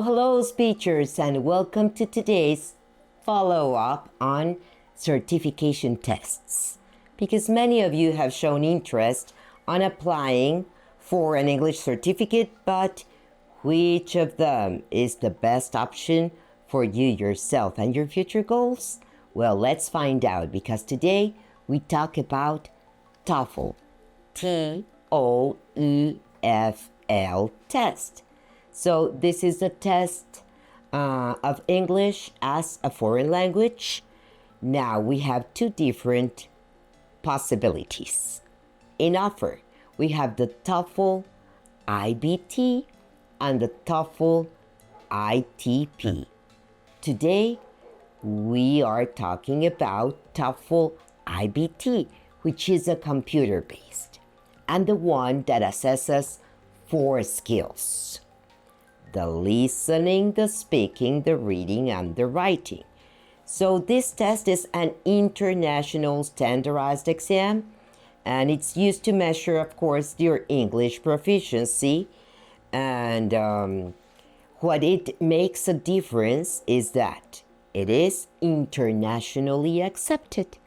Hello, speechers, and welcome to today's follow-up on certification tests. Because many of you have shown interest on applying for an English certificate, but which of them is the best option for you yourself and your future goals? Well, let's find out, because today we talk about TOEFL, TOEFL test. So this is a test of English as a foreign language. Now we have two different possibilities in offer. We have the TOEFL IBT and the TOEFL ITP. Today we are talking about TOEFL IBT, which is a computer-based and the one that assesses 4 skills: the listening, the speaking, the reading, and the writing. So this test is an international standardized exam, and it's used to measure, of course, your English proficiency. And what it makes a difference is that it is internationally accepted.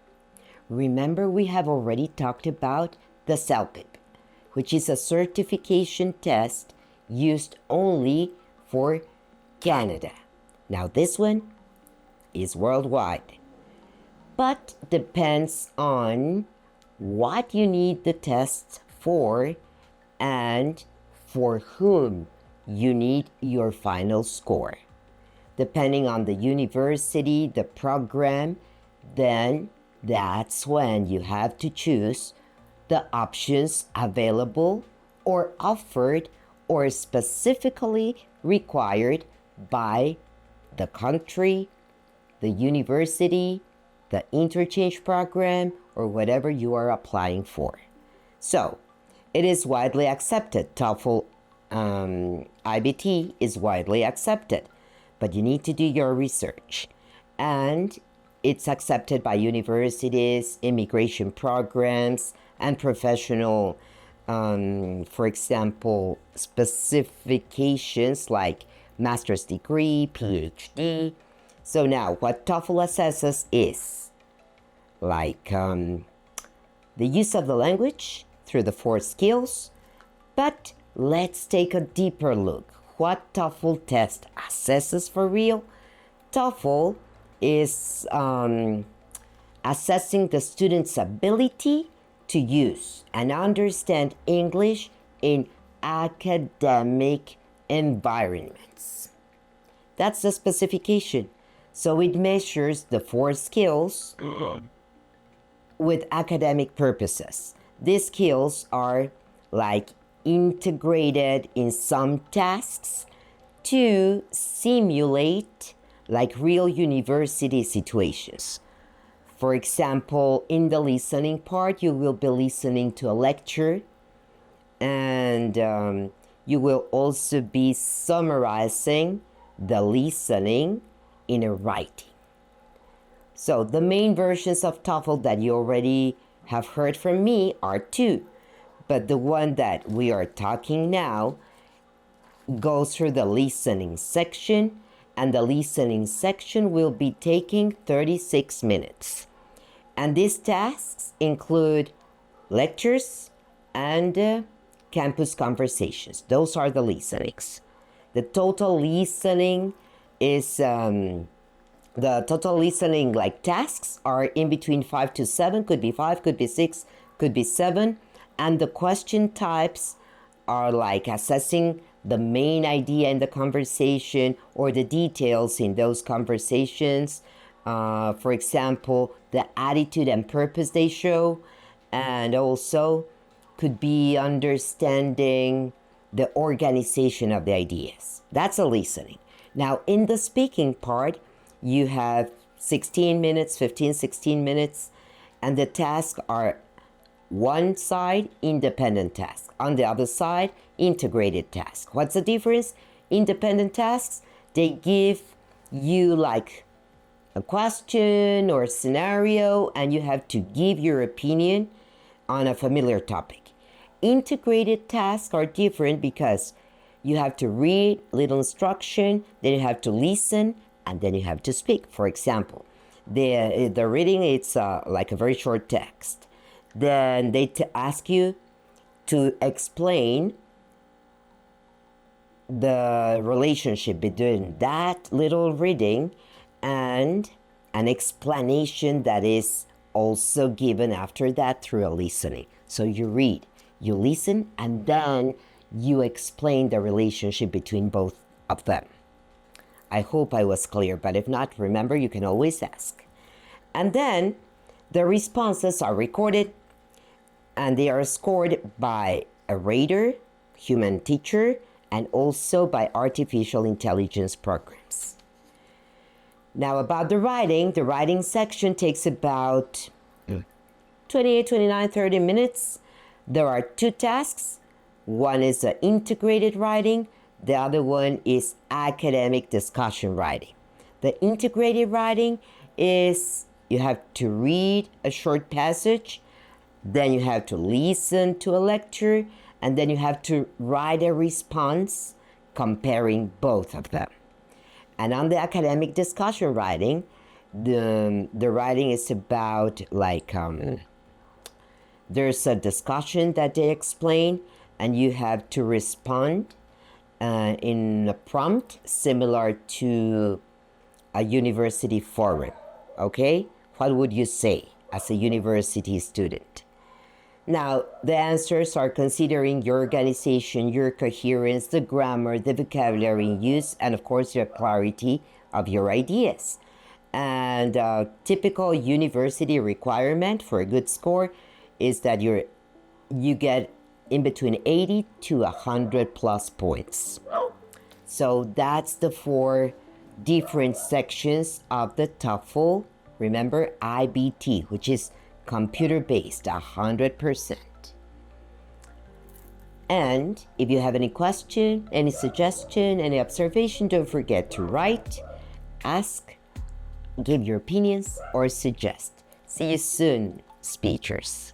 Remember, we have already talked about the CELPIP, which is a certification test used only for Canada. Now this one is worldwide, but depends on what you need the test for and for whom you need your final score. Depending on the university, the program, then that's when you have to choose the options available or offered or specifically required by the country, the university, the interchange program, or whatever you are applying for. So it is widely accepted. TOEFL IBT is widely accepted, but you need to do your research. And it's accepted by universities, immigration programs, and professional for example, specifications like master's degree, PhD. So now what TOEFL assesses is like the use of the language through the 4 skills. But let's take a deeper look. What TOEFL test assesses for real? TOEFL is assessing the student's ability to use and understand English in academic environments. That's the specification. So it measures the 4 skills with academic purposes. These skills are like integrated in some tasks to simulate like real university situations. For example, in the listening part, you will be listening to a lecture, and you will also be summarizing the listening in a writing. So the main versions of TOEFL that you already have heard from me are 2, but the one that we are talking now goes through the listening section, and the listening section will be taking 36 minutes. And these tasks include lectures and campus conversations. Those are the listenings. The total listening is, like tasks are in between 5 to 7, could be 5, could be 6, could be 7. And the question types are like assessing the main idea in the conversation or the details in those conversations. For example, the attitude and purpose they show, and also could be understanding the organization of the ideas. That's a listening. Now, in the speaking part, you have 16 minutes, 15, 16 minutes, and the tasks are one side, independent task. On the other side, integrated task. What's the difference? Independent tasks, they give you like a question or a scenario, and you have to give your opinion on a familiar topic. Integrated tasks are different because you have to read little instruction, then you have to listen, and then you have to speak. For example, the reading, it's like a very short text. Then they ask you to explain the relationship between that little reading and an explanation that is also given after that through a listening. So you read, you listen, and then you explain the relationship between both of them. I hope I was clear, but if not, remember, you can always ask. And then the responses are recorded and they are scored by a rater, human teacher, and also by artificial intelligence programs. Now about the writing section takes about 28, 29, 30 minutes. There are two tasks. One is the integrated writing. The other one is academic discussion writing. The integrated writing is you have to read a short passage, then you have to listen to a lecture, and then you have to write a response comparing both of them. And on the academic discussion writing, the writing is about like there's a discussion that they explain, and you have to respond in a prompt similar to a university forum. Okay, what would you say as a university student? Now, the answers are considering your organization, your coherence, the grammar, the vocabulary in use, and of course, your clarity of your ideas. And typical university requirement for a good score is that you get in between 80 to 100 plus points. So that's the 4 different sections of the TOEFL. Remember, IBT, which is computer-based, 100%. And if you have any question, any suggestion, any observation, don't forget to write, ask, give your opinions, or suggest. See you soon, speechers.